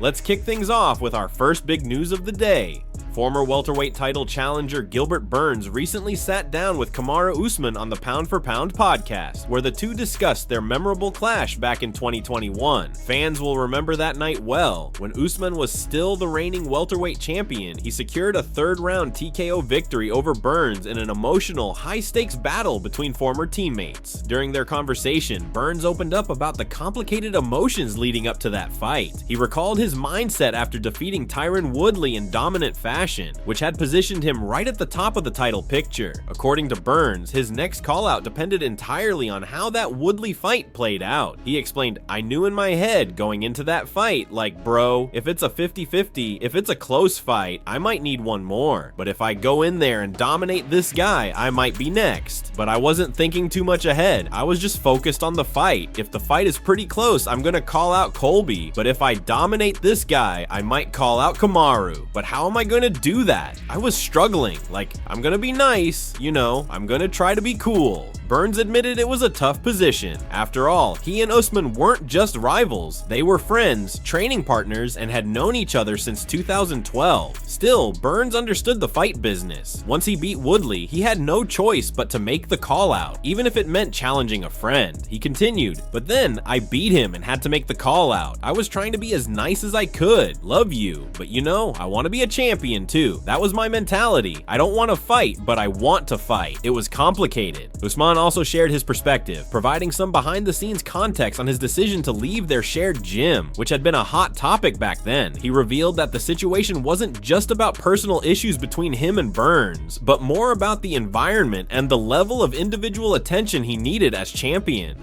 Let's kick things off with our first big news of the day. Former welterweight title challenger Gilbert Burns recently sat down with Kamaru Usman on the Pound for Pound podcast, where the two discussed their memorable clash back in 2021. Fans will remember that night well. When Usman was still the reigning welterweight champion, he secured a third-round TKO victory over Burns in an emotional, high-stakes battle between former teammates. During their conversation, Burns opened up about the complicated emotions leading up to that fight. He recalled his mindset after defeating Tyron Woodley in dominant fashion, which had positioned him right at the top of the title picture. According to Burns, his next call-out depended entirely on how that Woodley fight played out. He explained, "I knew in my head going into that fight, like, bro, if it's a 50-50, if it's a close fight, I might need one more. But if I go in there and dominate this guy, I might be next." But I wasn't thinking too much ahead. I was just focused on the fight. If the fight is pretty close, I'm gonna call out Colby. But if I dominate this guy, I might call out Kamaru. But how am I gonna do that? I was struggling. Like, I'm gonna be nice, you know, I'm gonna try to be cool. Burns admitted it was a tough position. After all, he and Usman weren't just rivals. They were friends, training partners, and had known each other since 2012. Still, Burns understood the fight business. Once he beat Woodley, he had no choice but to make the call out, even if it meant challenging a friend. He continued, "But then I beat him and had to make the call out. I was trying to be as nice as I could. Love you. But you know, I want to be a champion too. That was my mentality. I don't want to fight, but I want to fight. It was complicated." Usman also shared his perspective, providing some behind-the-scenes context on his decision to leave their shared gym, which had been a hot topic back then. He revealed that the situation wasn't just about personal issues between him and Burns, but more about the environment and the level of individual attention he needed as champion.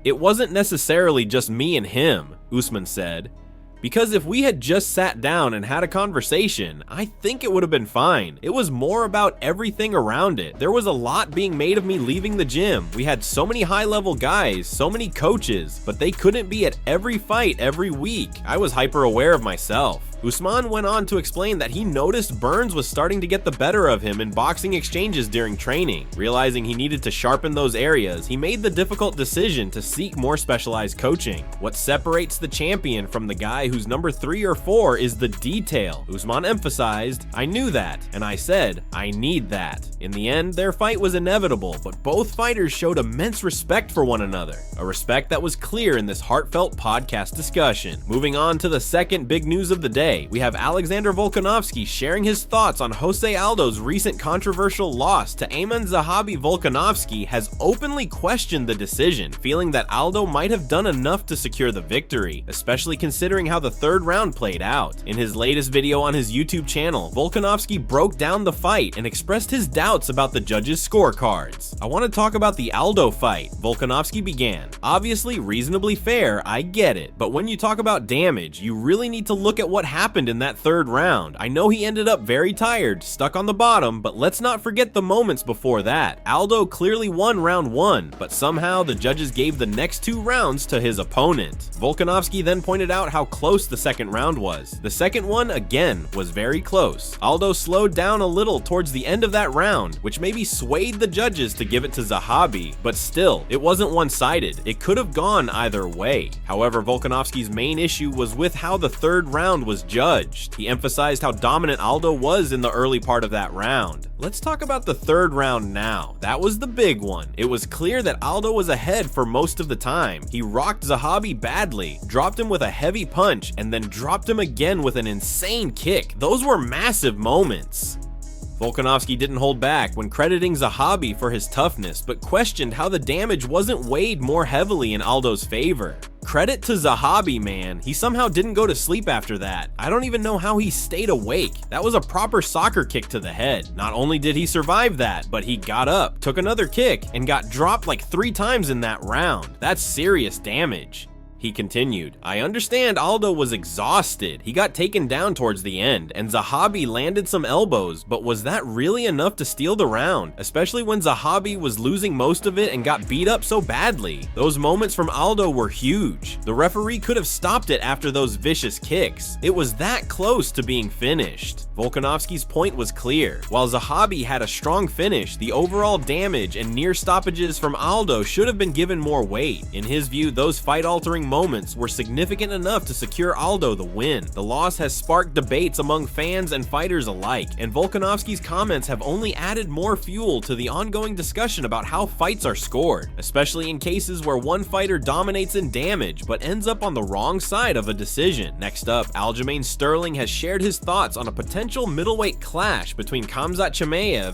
"It wasn't necessarily just me and him," Usman said. "Because if we had just sat down and had a conversation, I think it would have been fine. It was more about everything around it. There was a lot being made of me leaving the gym. We had so many high-level guys, so many coaches, but they couldn't be at every fight every week. I was hyper aware of myself." Usman went on to explain that he noticed Burns was starting to get the better of him in boxing exchanges during training. Realizing he needed to sharpen those areas, he made the difficult decision to seek more specialized coaching. What separates the champion from the guy who's number 3 or 4 is the detail. Usman emphasized, "I knew that, and I said, I need that." In the end, their fight was inevitable, but both fighters showed immense respect for one another, a respect that was clear in this heartfelt podcast discussion. Moving on to the second big news of the day, we have Alexander Volkanovski sharing his thoughts on Jose Aldo's recent controversial loss to Zahabi. Volkanovski has openly questioned the decision, feeling that Aldo might have done enough to secure the victory, especially considering how the third round played out. In his latest video on his YouTube channel, Volkanovski broke down the fight and expressed his doubts about the judges' scorecards. "I want to talk about the Aldo fight," Volkanovski began. "Obviously reasonably fair, I get it, but when you talk about damage, you really need to look at what happened in that third round. I know he ended up very tired, stuck on the bottom, but let's not forget the moments before that. Aldo clearly won round 1, but somehow the judges gave the next 2 rounds to his opponent." Volkanovski then pointed out how close the second round was. The second one, again, was very close. Aldo slowed down a little towards the end of that round, which maybe swayed the judges to give it to Zahabi, but still, it wasn't one-sided. It could have gone either way. However, Volkanovski's main issue was with how the third round was judged. He emphasized how dominant Aldo was in the early part of that round. Let's talk about the third round now. That was the big one. It was clear that Aldo was ahead for most of the time. He rocked Zahabi badly, dropped him with a heavy punch, and then dropped him again with an insane kick. Those were massive moments. Volkanovski didn't hold back when crediting Zahabi for his toughness, but questioned how the damage wasn't weighed more heavily in Aldo's favor. Credit to Zahabi, man. He somehow didn't go to sleep after that. I don't even know how he stayed awake. That was a proper soccer kick to the head. Not only did he survive that, but he got up, took another kick, and got dropped like 3 times in that round. That's serious damage. He continued, "I understand Aldo was exhausted. He got taken down towards the end, and Zahabi landed some elbows, but was that really enough to steal the round? Especially when Zahabi was losing most of it and got beat up so badly. Those moments from Aldo were huge. The referee could have stopped it after those vicious kicks. It was that close to being finished." Volkanovski's point was clear. While Zahabi had a strong finish, the overall damage and near stoppages from Aldo should have been given more weight. In his view, those fight-altering moments were significant enough to secure Aldo the win. The loss has sparked debates among fans and fighters alike, and Volkanovski's comments have only added more fuel to the ongoing discussion about how fights are scored, especially in cases where one fighter dominates in damage but ends up on the wrong side of a decision. Next up, Aljamain Sterling has shared his thoughts on a potential middleweight clash between Kamzat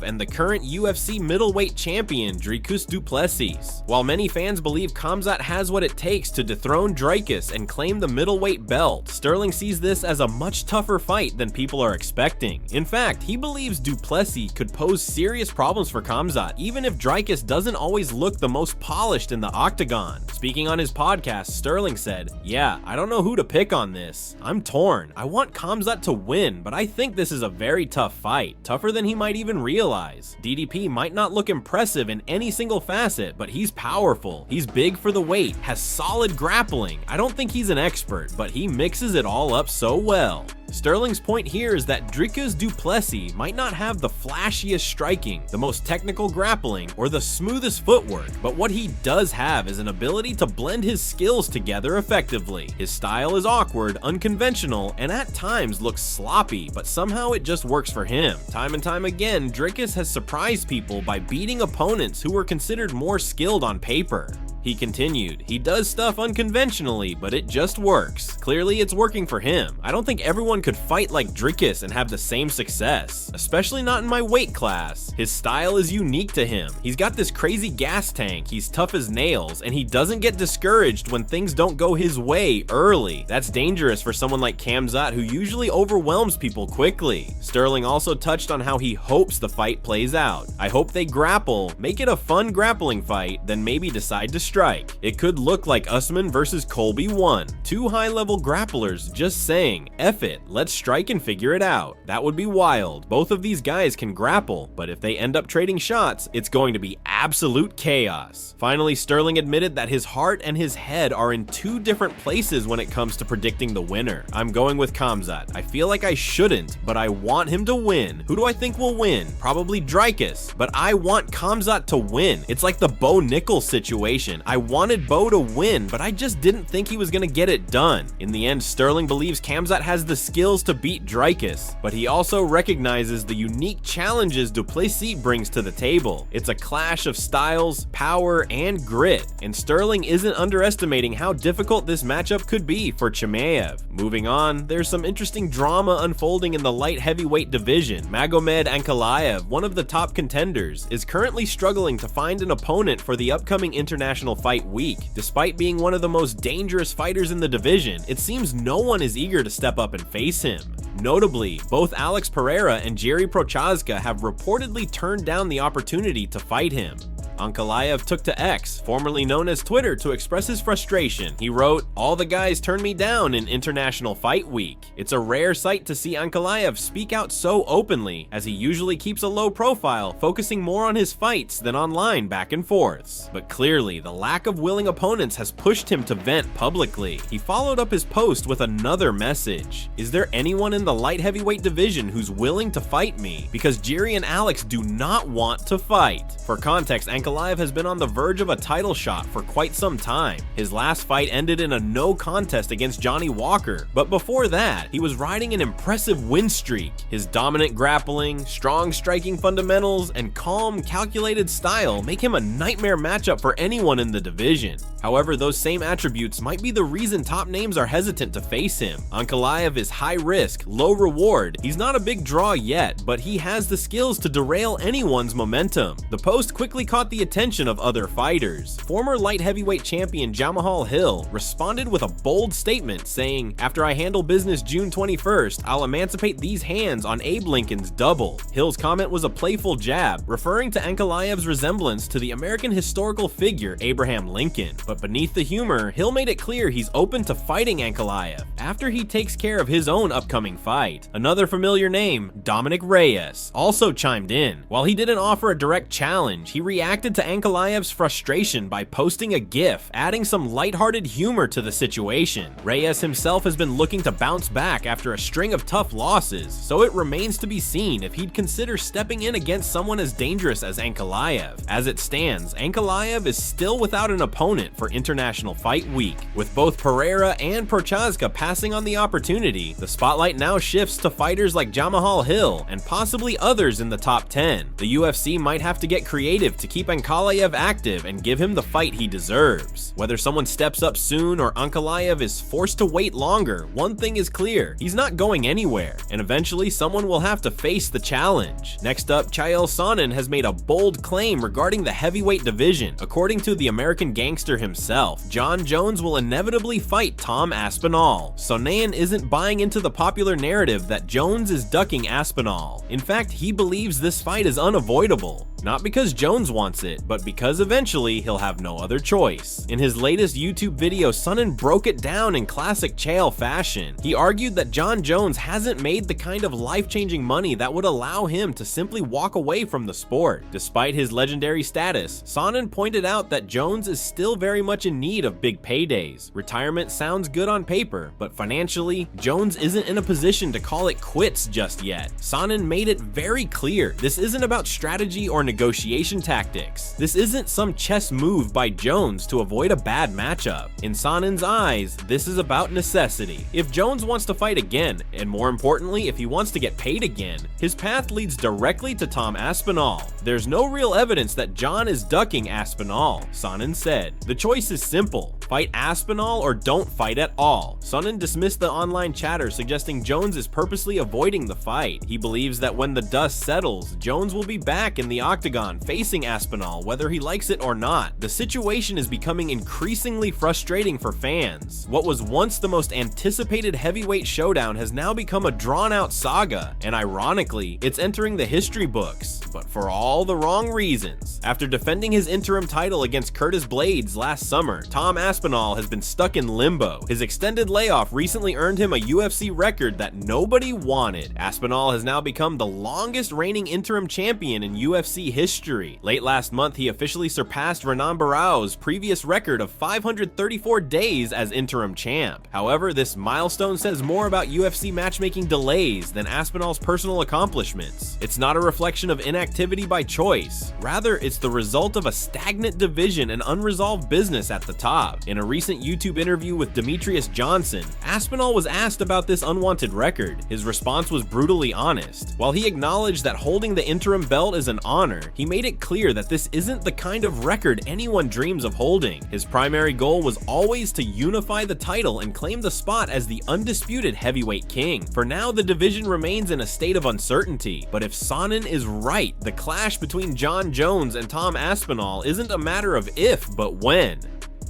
and the current UFC middleweight champion Dricus du Plessis. While many fans believe Kamzat has what it takes to dethrone Dricus and claim the middleweight belt, Sterling sees this as a much tougher fight than people are expecting. In fact, he believes du Plessis could pose serious problems for Kamzat, even if Dricus doesn't always look the most polished in the octagon. Speaking on his podcast, Sterling said, "Yeah, I don't know who to pick on this. I'm torn. I want Kamzat to win, but I think this is a very tough fight, tougher than he might even realize. DDP might not look impressive in any single facet, but he's powerful. He's big for the weight, has solid grappling. I don't think he's an expert, but he mixes it all up so well." Sterling's point here is that Dricus du Plessis might not have the flashiest striking, the most technical grappling, or the smoothest footwork, but what he does have is an ability to blend his skills together effectively. His style is awkward, unconventional, and at times looks sloppy, but somehow it just works for him. Time and time again, Dricus has surprised people by beating opponents who were considered more skilled on paper. He continued, "He does stuff unconventionally, but it just works. Clearly it's working for him. I don't think everyone could fight like Dricus and have the same success, especially not in my weight class. His style is unique to him. He's got this crazy gas tank, he's tough as nails, and he doesn't get discouraged when things don't go his way early. That's dangerous for someone like Kamzat, who usually overwhelms people quickly." Sterling also touched on how he hopes the fight plays out. "I hope they grapple, make it a fun grappling fight, then maybe decide to strike. It could look like Usman versus Colby 1. Two high-level grapplers just saying, F it, let's strike and figure it out. That would be wild. Both of these guys can grapple, but if they end up trading shots, it's going to be absolute chaos." Finally, Sterling admitted that his heart and his head are in two different places when it comes to predicting the winner. "I'm going with Kamzat. I feel like I shouldn't, but I want him to win. Who do I think will win? Probably Dricus, but I want Kamzat to win. It's like the Bo Nichols situation. I wanted Bo to win, but I just didn't think he was going to get it done." In the end, Sterling believes Kamzat has the skills to beat Dricus, but he also recognizes the unique challenges du Plessis brings to the table. It's a clash of styles, power, and grit, and Sterling isn't underestimating how difficult this matchup could be for Chimaev. Moving on, there's some interesting drama unfolding in the light heavyweight division. Magomed Ankalaev, one of the top contenders, is currently struggling to find an opponent for the upcoming international fight week. Despite being one of the most dangerous fighters in the division, it seems no one is eager to step up and face him. Notably, both Alex Pereira and Jerry Prochazka have reportedly turned down the opportunity to fight him. Ankalaev took to X, formerly known as Twitter, to express his frustration. He wrote, "All the guys turned me down in International Fight Week." It's a rare sight to see Ankalaev speak out so openly, as he usually keeps a low profile, focusing more on his fights than online back and forths. But clearly, the lack of willing opponents has pushed him to vent publicly. He followed up his post with another message. "Is there anyone in the light heavyweight division who's willing to fight me? Because Jerry and Alex do not want to fight." For context, Ankalaev has been on the verge of a title shot for quite some time. His last fight ended in a no contest against Johnny Walker, but before that, he was riding an impressive win streak. His dominant grappling, strong striking fundamentals, and calm, calculated style make him a nightmare matchup for anyone in the division. However, those same attributes might be the reason top names are hesitant to face him. Ankalaev is high risk, low reward. He's not a big draw yet, but he has the skills to derail anyone's momentum. The post quickly caught the attention of other fighters. Former light heavyweight champion Jamahal Hill responded with a bold statement saying, "After I handle business June 21st, I'll emancipate these hands on Abe Lincoln's double." Hill's comment was a playful jab, referring to Ankalaev's resemblance to the American historical figure Abraham Lincoln. But beneath the humor, Hill made it clear he's open to fighting Ankalaev after he takes care of his own upcoming fight. Another familiar name, Dominic Reyes, also chimed in. While he didn't offer a direct challenge, he reacted reacted to Ankalaev's frustration by posting a GIF, adding some lighthearted humor to the situation. Reyes himself has been looking to bounce back after a string of tough losses, so it remains to be seen if he'd consider stepping in against someone as dangerous as Ankalaev. As it stands, Ankalaev is still without an opponent for International Fight Week. With both Pereira and Prochazka passing on the opportunity, the spotlight now shifts to fighters like Jamahal Hill and possibly others in the top 10. The UFC might have to get creative to keep Ankalaev active and give him the fight he deserves. Whether someone steps up soon or Ankalaev is forced to wait longer, one thing is clear: he's not going anywhere, and eventually someone will have to face the challenge. Next up, Chael Sonnen has made a bold claim regarding the heavyweight division. According to the American gangster himself, Jon Jones will inevitably fight Tom Aspenol. Sonnen isn't buying into the popular narrative that Jones is ducking Aspenol. In fact, he believes this fight is unavoidable. Not because Jones wants it, but because eventually he'll have no other choice. In his latest YouTube video, Sonnen broke it down in classic Chael fashion. He argued that Jon Jones hasn't made the kind of life-changing money that would allow him to simply walk away from the sport. Despite his legendary status, Sonnen pointed out that Jones is still very much in need of big paydays. Retirement sounds good on paper, but financially, Jones isn't in a position to call it quits just yet. Sonnen made it very clear this isn't about strategy or negotiation tactics. This isn't some chess move by Jones to avoid a bad matchup. In Sonnen's eyes, this is about necessity. If Jones wants to fight again, and more importantly, if he wants to get paid again, his path leads directly to Tom Aspenol. There's no real evidence that Jon is ducking Aspenol, Sonnen said. The choice is simple: fight Aspenol or don't fight at all. Sonnen dismissed the online chatter suggesting Jones is purposely avoiding the fight. He believes that when the dust settles, Jones will be back in the octagon facing Aspenol whether he likes it or not. The situation is becoming increasingly frustrating for fans. What was once the most anticipated heavyweight showdown has now become a drawn-out saga, and ironically, it's entering the history books, but for all the wrong reasons. After defending his interim title against Curtis Blades last summer, Tom Aspenol has been stuck in limbo. His extended layoff recently earned him a UFC record that nobody wanted. Aspenol has now become the longest reigning interim champion in UFC history. Late last month, he officially surpassed Renan Barão's previous record of 534 days as interim champ. However, this milestone says more about UFC matchmaking delays than Aspenol's personal accomplishments. It's not a reflection of inactivity by choice. Rather, it's the result of a stagnant division and unresolved business at the top. In a recent YouTube interview with Demetrius Johnson, Aspenol was asked about this unwanted record. His response was brutally honest. While he acknowledged that holding the interim belt is an honor, he made it clear that this isn't the kind of record anyone dreams of holding. His primary goal was always to unify the title and claim the spot as the undisputed heavyweight king. For now, the division remains in a state of uncertainty, but if Sonnen is right, the clash between Jon Jones and Tom Aspenol isn't a matter of if, but when.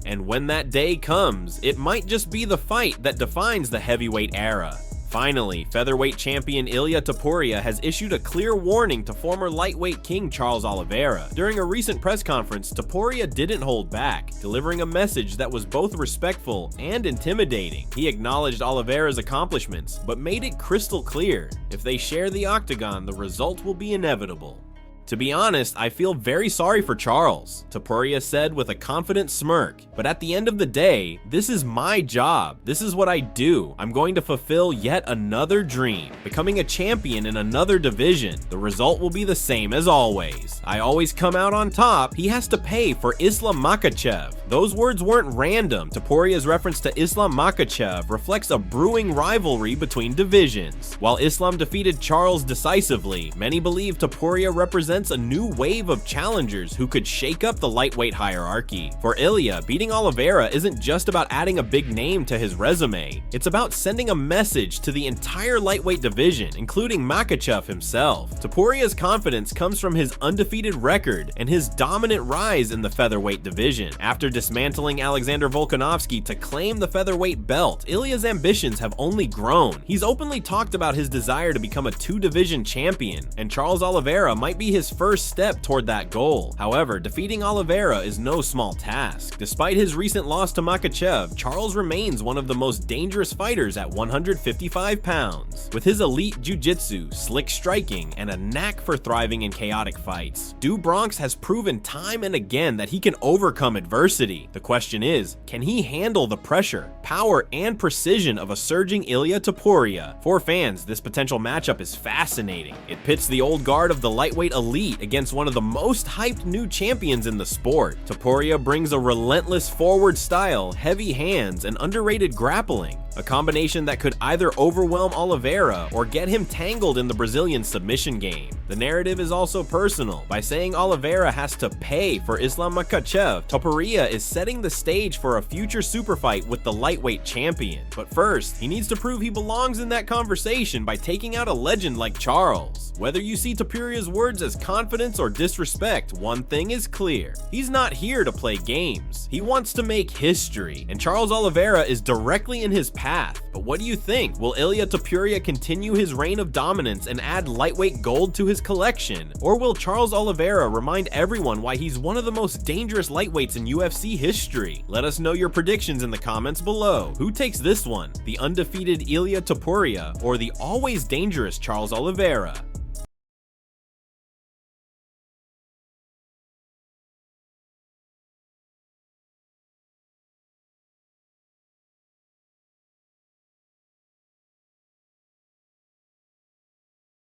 And when that day comes, it might just be the fight that defines the heavyweight era. Finally, featherweight champion Ilia Topuria has issued a clear warning to former lightweight king Charles Oliveira. During a recent press conference, Topuria didn't hold back, delivering a message that was both respectful and intimidating. He acknowledged Oliveira's accomplishments, but made it crystal clear: if they share the octagon, the result will be inevitable. To be honest, I feel very sorry for Charles, Topuria said with a confident smirk. But at the end of the day, this is my job. This is what I do. I'm going to fulfill yet another dream, becoming a champion in another division. The result will be the same as always. I always come out on top. He has to pay for Islam Makhachev. Those words weren't random. Topuria's reference to Islam Makhachev reflects a brewing rivalry between divisions. While Islam defeated Charles decisively, many believe Topuria represents a new wave of challengers who could shake up the lightweight hierarchy. For Ilia, beating Oliveira isn't just about adding a big name to his resume. It's about sending a message to the entire lightweight division, including Makhachev himself. Topuria's confidence comes from his undefeated record and his dominant rise in the featherweight division. After dismantling Alexander Volkanovski to claim the featherweight belt, Ilia's ambitions have only grown. He's openly talked about his desire to become a two-division champion, and Charles Oliveira might be his his first step toward that goal. However, defeating Oliveira is no small task. Despite his recent loss to Makhachev, Charles remains one of the most dangerous fighters at 155 pounds. With his elite jiu-jitsu, slick striking, and a knack for thriving in chaotic fights, Do Bronx has proven time and again that he can overcome adversity. The question is, can he handle the pressure, power, and precision of a surging Ilia Topuria? For fans, this potential matchup is fascinating. It pits the old guard of the lightweight elite against one of the most hyped new champions in the sport. Topuria brings a relentless forward style, heavy hands, and underrated grappling, a combination that could either overwhelm Oliveira or get him tangled in the Brazilian submission game. The narrative is also personal. By saying Oliveira has to pay for Islam Makhachev, Topuria is setting the stage for a future super fight with the lightweight champion. But first, he needs to prove he belongs in that conversation by taking out a legend like Charles. Whether you see Topuria's words as confidence or disrespect, one thing is clear. He's not here to play games. He wants to make history, and Charles Oliveira is directly in his path. But what do you think? Will Ilia Topuria continue his reign of dominance and add lightweight gold to his collection? Or will Charles Oliveira remind everyone why he's one of the most dangerous lightweights in UFC history? Let us know your predictions in the comments below. Who takes this one? The undefeated Ilia Topuria or the always dangerous Charles Oliveira?